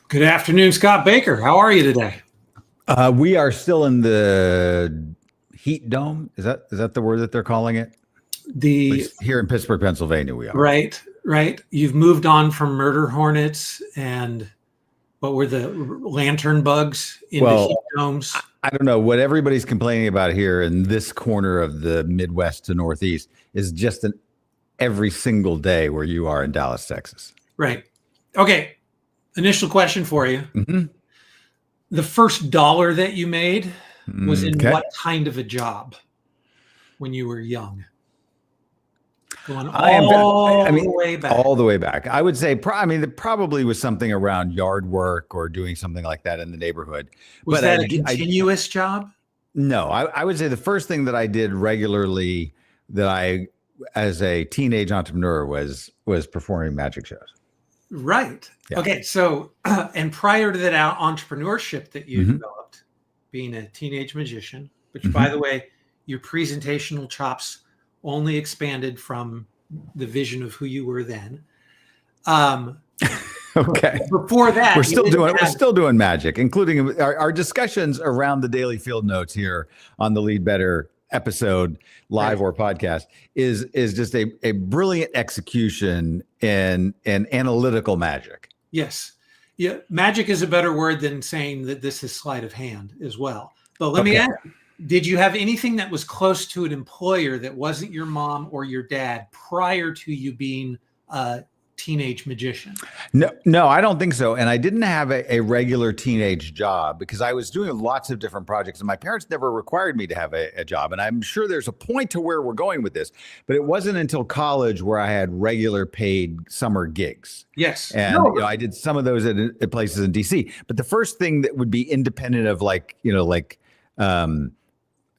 Good afternoon, Scott Baker. How are you today? We are still in the heat dome. Is that the word that they're calling it? At The least here in Pittsburgh, Pennsylvania, we are. right. You've moved on from murder hornets and what were the lantern bugs into heat domes? I don't know what everybody's complaining about here in this corner of the Midwest to Northeast is just an every single day where you are in Dallas, Texas. Right. Okay. Initial question for you. Mm-hmm. The first dollar that you made was in Okay. what kind of a job when you were young? Going the way back. All the way back. I would say, it probably was something around yard work or doing something like that in the neighborhood. Was that a continuous job? No, I would say the first thing that I did regularly as a teenage entrepreneur was performing magic shows. Right. Yeah. Okay. So, and prior to that entrepreneurship that you developed, being a teenage magician, which by the way, your presentational chops only expanded from the vision of who you were then. Okay. Before that, we're still doing magic, including our discussions around the daily field notes here on the Lead Better episode, live or podcast, is just a brilliant execution in analytical magic. Yes. Yeah. Magic is a better word than saying that this is sleight of hand as well. But let me ask you, did you have anything that was close to an employer that wasn't your mom or your dad prior to you being a teenage magician? No, I don't think so. And I didn't have a regular teenage job because I was doing lots of different projects and my parents never required me to have a job. And I'm sure there's a point to where we're going with this, but it wasn't until college where I had regular paid summer gigs. Yes. And I did some of those at places in DC. But the first thing that would be independent of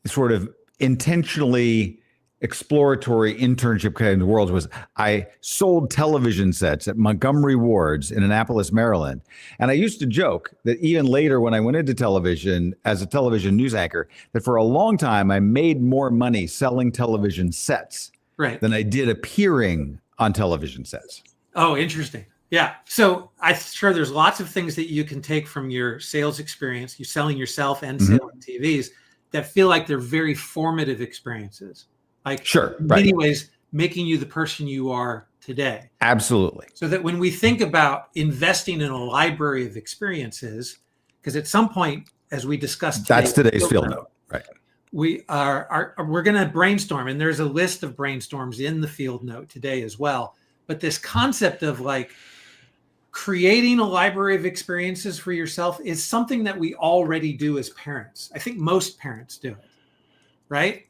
sort of intentionally exploratory internship kind of worlds was I sold television sets at Montgomery Ward's in Annapolis, Maryland. And I used to joke that even later when I went into television as a television news anchor, that for a long time I made more money selling television sets than I did appearing on television sets. Oh, interesting. Yeah. So I'm sure there's lots of things that you can take from your sales experience, you selling yourself and selling TVs, that feel like they're very formative experiences. Like in many ways, making you the person you are today. Absolutely. So that when we think about investing in a library of experiences, because at some point, as we discussed today, that's today's field note, right? We're going to brainstorm, and there's a list of brainstorms in the field note today as well. But this concept of like creating a library of experiences for yourself is something that we already do as parents. I think most parents do it, right?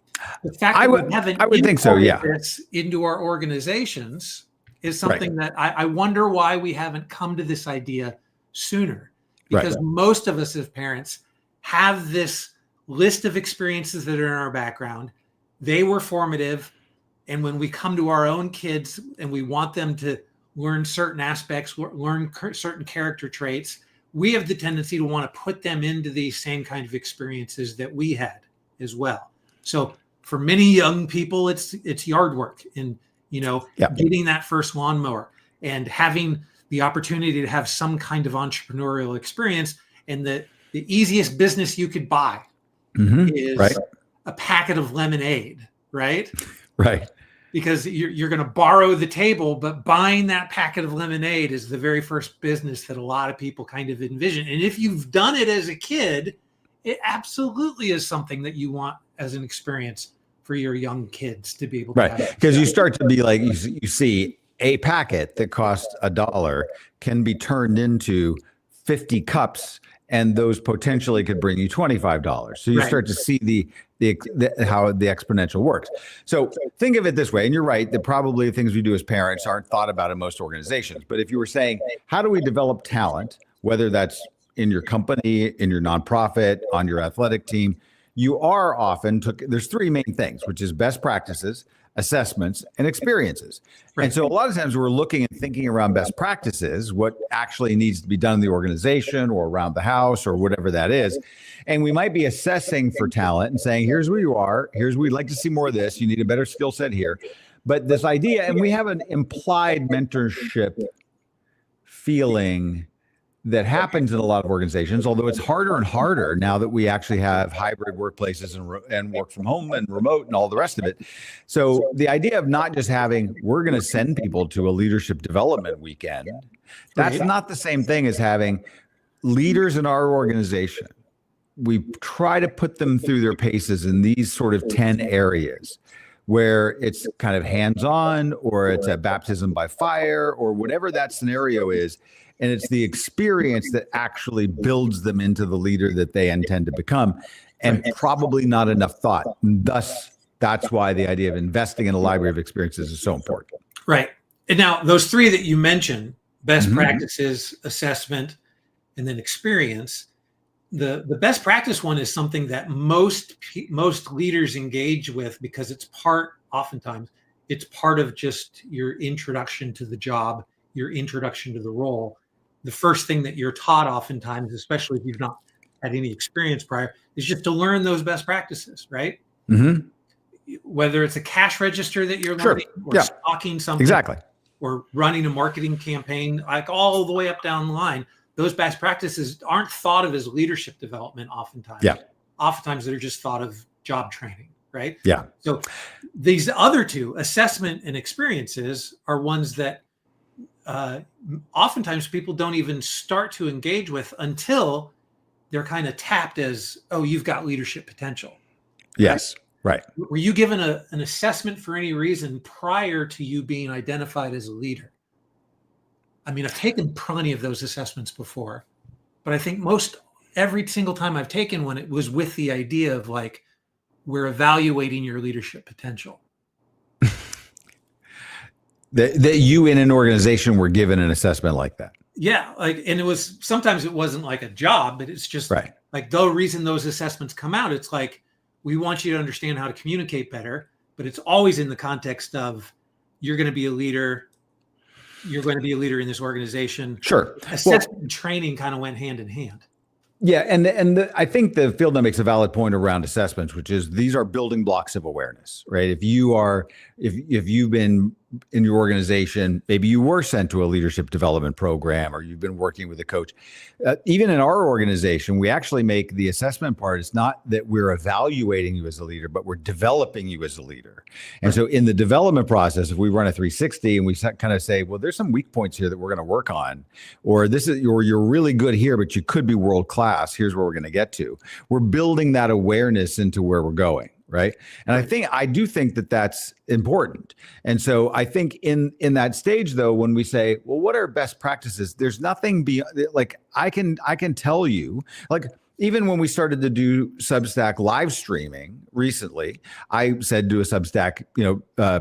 The fact that we haven't think so, yeah. this into our organizations is something that I wonder why we haven't come to this idea sooner. Because most of us as parents have this list of experiences that are in our background. They were formative. And when we come to our own kids and we want them to learn certain aspects, learn certain character traits, we have the tendency to want to put them into these same kind of experiences that we had as well. So for many young people, it's yard work and, getting that first lawnmower and having the opportunity to have some kind of entrepreneurial experience. And the easiest business you could buy is a packet of lemonade, right? Right. Because you're going to borrow the table, but buying that packet of lemonade is the very first business that a lot of people kind of envision. And if you've done it as a kid, it absolutely is something that you want as an experience for your young kids to be able to have. Because you start to be like, you see a packet that costs $1 can be turned into 50 cups, and those potentially could bring you $25. So you start to see how the exponential works. So think of it this way, and you're right, that probably the things we do as parents aren't thought about in most organizations. But if you were saying, how do we develop talent, whether that's in your company, in your nonprofit, on your athletic team, you are often there's three main things, which is best practices, assessments, and experiences. And so a lot of times we're looking and thinking around best practices, what actually needs to be done in the organization or around the house or whatever that is. And we might be assessing for talent and saying, here's where you are. We'd like to see more of this. You need a better skill set here. But this idea, and we have an implied mentorship feeling that happens in a lot of organizations, although it's harder and harder now that we actually have hybrid workplaces and work from home and remote and all the rest of it. So the idea of not just having, we're going to send people to a leadership development weekend, that's not the same thing as having leaders in our organization. We try to put them through their paces in these sort of 10 areas where it's kind of hands-on, or it's a baptism by fire, or whatever that scenario is. And it's the experience that actually builds them into the leader that they intend to become, and probably not enough thought. Thus, that's why the idea of investing in a library of experiences is so important. Right. And now those three that you mentioned, best practices, assessment, and then experience, the best practice one is something that most leaders engage with, because oftentimes it's part of just your introduction to the job, your introduction to the role. The first thing that you're taught oftentimes, especially if you've not had any experience prior, is just to learn those best practices, right? Whether it's a cash register that you're learning, or stocking something, or running a marketing campaign, like all the way up down the line. Those best practices aren't thought of as leadership development oftentimes. Oftentimes they're just thought of job training, right? So these other two, assessment and experiences, are ones that oftentimes people don't even start to engage with until they're kind of tapped as, oh, you've got leadership potential. Right. Were you given an assessment for any reason prior to you being identified as a leader? I mean, I've taken plenty of those assessments before, but I think every single time I've taken one, it was with the idea of like, we're evaluating your leadership potential. That you in an organization were given an assessment like that. Yeah. And sometimes it wasn't like a job, but it's just like the reason those assessments come out, it's like, we want you to understand how to communicate better, but it's always in the context of, you're going to be a leader. You're going to be a leader in this organization. Assessment and training kind of went hand in hand. Yeah, I think the field note makes a valid point around assessments, which is these are building blocks of awareness, right? If you've been in your organization, maybe you were sent to a leadership development program, or you've been working with a coach. Even in our organization, we actually make the assessment part. It's not that we're evaluating you as a leader, but we're developing you as a leader. And so in the development process, if we run a 360 and we kind of say, well, there's some weak points here that we're going to work on, or you're really good here, but you could be world class. Here's where we're going to get to. We're building that awareness into where we're going. Right. And I do think that that's important. And so I think in that stage, though, when we say, well, what are best practices? There's nothing beyond, like, I can tell you, like, even when we started to do Substack live streaming recently, I said to a Substack,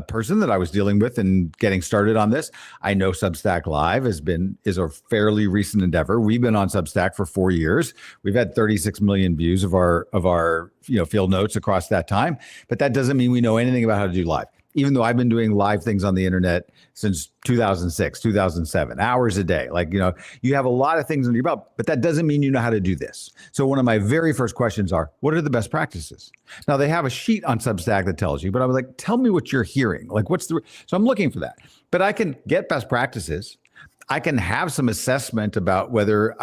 person that I was dealing with and getting started on this, I know Substack Live is a fairly recent endeavor. We've been on Substack for 4 years. We've had 36 million views of our field notes across that time, but that doesn't mean we know anything about how to do live. Even though I've been doing live things on the internet since 2006, 2007, hours a day. Like, you have a lot of things under your belt, but that doesn't mean you know how to do this. So one of my very first questions are, what are the best practices? Now, they have a sheet on Substack that tells you, but I was like, tell me what you're hearing. Like, so I'm looking for that. But I can get best practices. I can have some assessment about whether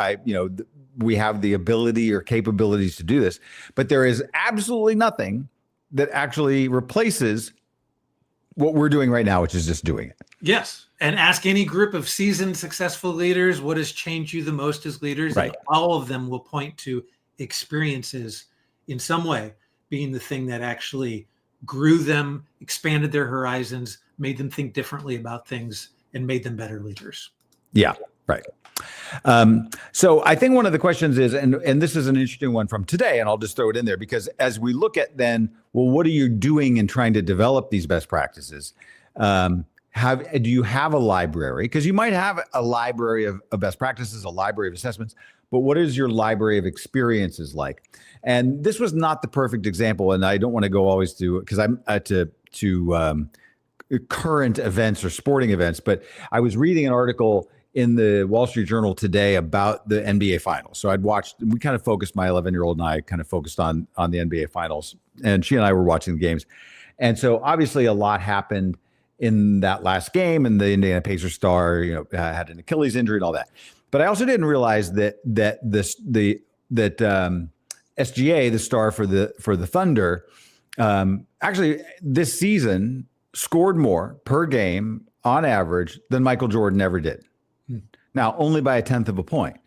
we have the ability or capabilities to do this, but there is absolutely nothing that actually replaces what we're doing right now, which is just doing it. Yes. And ask any group of seasoned, successful leaders, what has changed you the most as leaders? Right. And all of them will point to experiences in some way being the thing that actually grew them, expanded their horizons, made them think differently about things, and made them better leaders. Yeah, right. So I think one of the questions is, and this is an interesting one from today, and I'll just throw it in there, because as we look at then, well, what are you doing in trying to develop these best practices? Do you have a library? Because you might have a library of best practices, a library of assessments, but what is your library of experiences like? And this was not the perfect example, and I don't want to go always to, because I'm to current events or sporting events, but I was reading an article in the Wall Street Journal today about the NBA Finals. So we kind of focused, my 11-year-old and I kind of focused on the NBA Finals, and she and I were watching the games. And so obviously a lot happened in that last game, and the Indiana Pacers star, had an Achilles injury and all that. But I also didn't realize that SGA, the star for the Thunder, actually this season scored more per game on average than Michael Jordan ever did. Now, only by 1/10 of a point,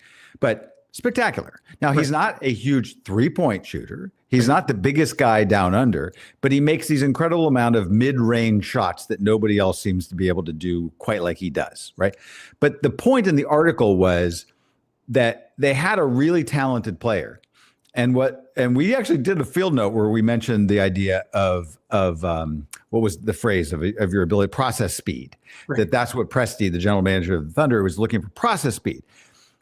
but spectacular. Now, he's not a huge 3-point shooter. He's not the biggest guy down under, but he makes these incredible amount of mid-range shots that nobody else seems to be able to do quite like he does, right? But the point in the article was that they had a really talented player. And we actually did a field note where we mentioned the idea of what was the phrase of your ability, process speed, right. That's what Presti, the general manager of the Thunder, was looking for, process speed.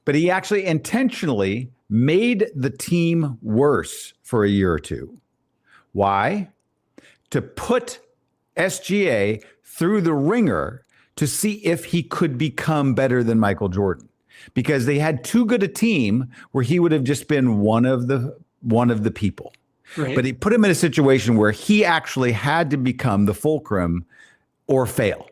But he actually intentionally made the team worse for a year or two. Why? To put SGA through the ringer to see if he could become better than Michael Jordan. Because they had too good a team where he would have just been one of the people. Right. But he put him in a situation where he actually had to become the fulcrum or fail.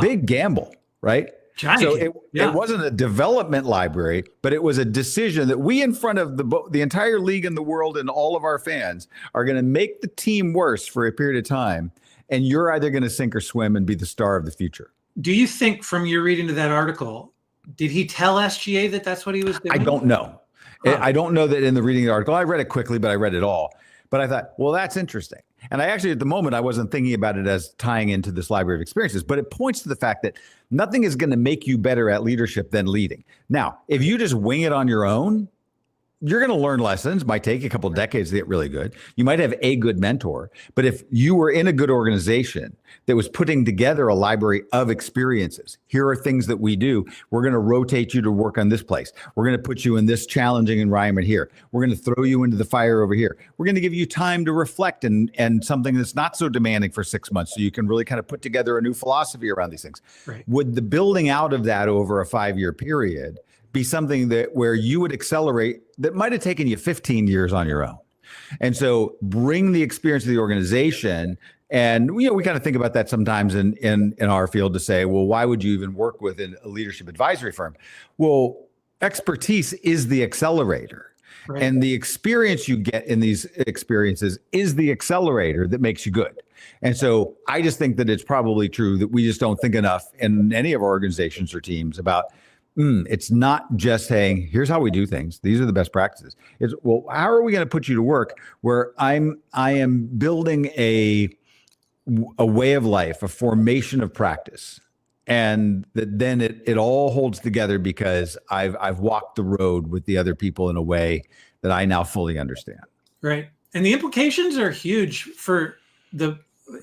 Big gamble, right? Giant. So it wasn't a development library, but it was a decision that we, in front of the entire league and the world and all of our fans, are going to make the team worse for a period of time. And you're either going to sink or swim and be the star of the future. Do you think, from your reading of that article, did he tell SGA that that's what he was doing? I don't know. I don't know that in the reading of the article. I read it quickly, but I read it all. But I thought, well, that's interesting. And I actually, at the moment, I wasn't thinking about it as tying into this library of experiences, but it points to the fact that nothing is going to make you better at leadership than leading. Now, if you just wing it on your own, you're going to learn lessons. Might take a couple of decades to get really good. You might have a good mentor, but if you were in a good organization that was putting together a library of experiences, here are things that we do. We're going to rotate you to work on this place. We're going to put you in this challenging environment here. We're going to throw you into the fire over here. We're going to give you time to reflect and something that's not so demanding for 6 months, so you can really kind of put together a new philosophy around these things. Right. Would the building out of that over a 5-year period be something where you would accelerate that might have taken you 15 years on your own? And so bring the experience of the organization. And, we kind of think about that sometimes in our field to say, well, why would you even work with a leadership advisory firm? Well, expertise is the accelerator. Right. And the experience you get in these experiences is the accelerator that makes you good. And so I just think that it's probably true that we just don't think enough in any of our organizations or teams about it's not just saying, here's how we do things. These are the best practices. It's, well, how are we going to put you to work where I am building a way of life, a formation of practice, and that then it all holds together because I've walked the road with the other people in a way that I now fully understand. Right. And the implications are huge for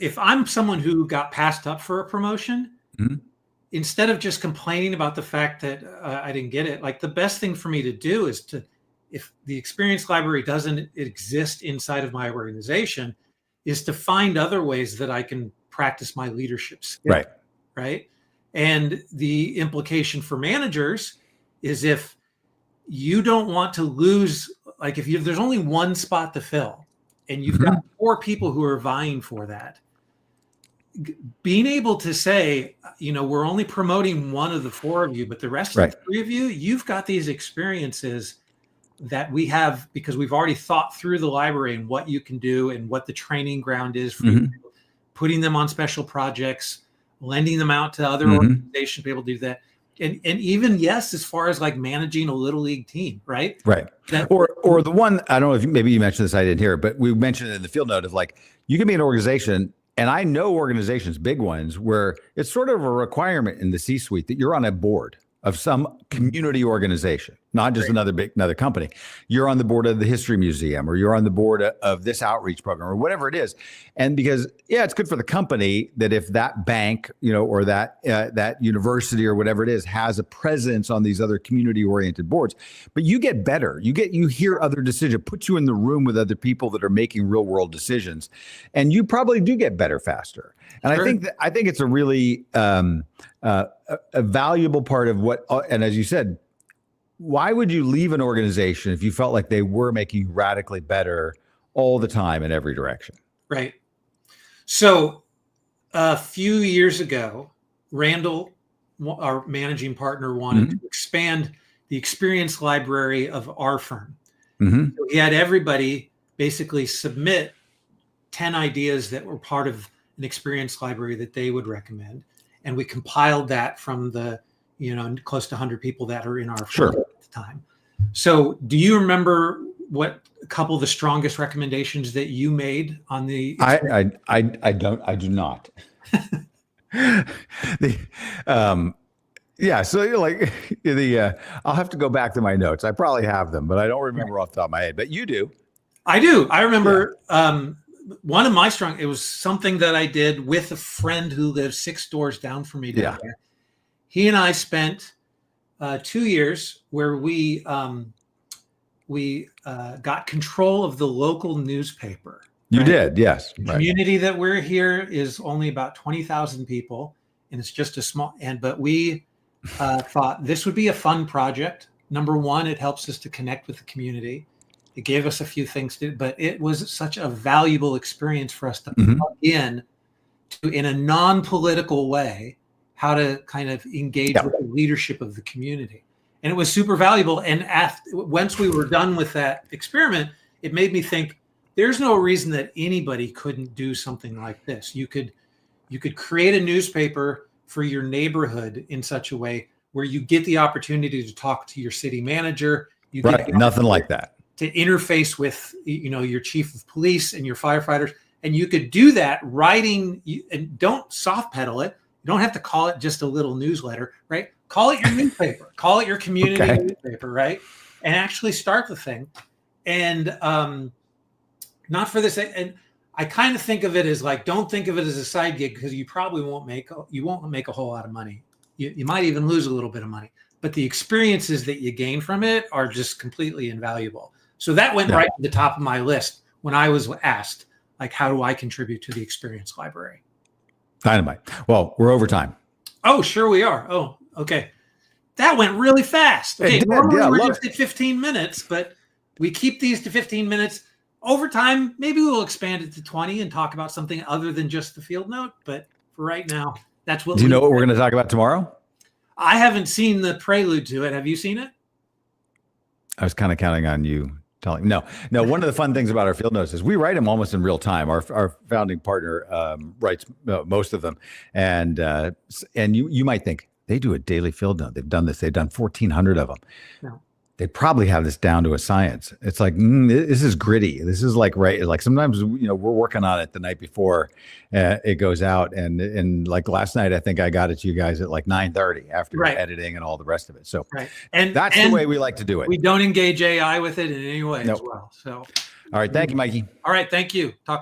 if I'm someone who got passed up for a promotion, instead of just complaining about the fact that I didn't get it, like the best thing for me to do is if the experience library doesn't exist inside of my organization, is to find other ways that I can practice my leadership skill. Right. Right. And the implication for managers is if you don't want to lose, like if there's only one spot to fill and you've got 4 people who are vying for that, being able to say, we're only promoting one of the 4 of you, but the rest of the 3 of you, you've got these experiences that we have because we've already thought through the library and what you can do and what the training ground is for you, putting them on special projects, lending them out to other organizations to be able to do that. And even, yes, as far as like managing a little league team, right? Right. Or the one, I don't know if maybe you mentioned this, I didn't hear it, but we mentioned it in the field note of like, you can be an organization. And I know organizations, big ones, where it's sort of a requirement in the C-suite that you're on a board of some community organization, not just another company. You're on the board of the History Museum, or you're on the board of this outreach program, or whatever it is. And because, it's good for the company that if that bank, or that university or whatever it is has a presence on these other community-oriented boards, but you get better. You hear other decisions, put you in the room with other people that are making real-world decisions, and you probably do get better faster. And I think it's a really a valuable part of what, and as you said, why would you leave an organization if you felt like they were making you radically better all the time in every direction? Right. So a few years ago, Randall, our managing partner, wanted to expand the experience library of our firm. Mm-hmm. So he had everybody basically submit 10 ideas that were part of an experience library that they would recommend. And we compiled that from the, close to 100 people that are in our firm at the time. So do you remember what a couple of the strongest recommendations that you made on the experience? I do not. Yeah, so I'll have to go back to my notes. I probably have them, but I don't remember off the top of my head. But you do. I do. I remember one of my it was something that I did with a friend who lives 6 doors down from me down there. He and I spent 2 years where we got control of the local newspaper. You did, yes. The community that we're here is only about 20,000 people, and it's just a small. But we thought this would be a fun project. Number one, it helps us to connect with the community. It gave us a few things to, but it was such a valuable experience for us to plug in a non-political way, how to kind of engage with the leadership of the community. And it was super valuable. And once we were done with that experiment, it made me think there's no reason that anybody couldn't do something like this. You could create a newspaper for your neighborhood in such a way where you get the opportunity to talk to your city manager. You get nothing like that. To interface with, your chief of police and your firefighters. And you could do that writing, and don't soft pedal it. You don't have to call it just a little newsletter, right? Call it your newspaper, call it your community newspaper, right? And actually start the thing. And not for this. And I kind of think of it as like, don't think of it as a side gig, because you probably won't make a whole lot of money. You might even lose a little bit of money, but the experiences that you gain from it are just completely invaluable. So that went right to the top of my list when I was asked, like, how do I contribute to the experience library? Dynamite. Well, we're over time. Oh, sure we are. Oh, okay. That went really fast. Okay, normally we're just at 15 minutes, but we keep these to 15 minutes. Over time, maybe we'll expand it to 20 and talk about something other than just the field note. But for right now, that's what. Do you know what we're going to talk about tomorrow? I haven't seen the prelude to it. Have you seen it? I was kind of counting on you. No. One of the fun things about our field notes is we write them almost in real time. Our founding partner writes most of them, and you might think they do a daily field note. They've done this. They've done 1,400 of them. No. They probably have this down to a science. It's like this is gritty. This is like sometimes we're working on it the night before it goes out, and like last night I think I got it to you guys at like 9:30 after editing and all the rest of it. So and that's the way we like to do it. We don't engage AI with it in any way as well. So all right, thank you, Mikey. All right, thank you. Talk to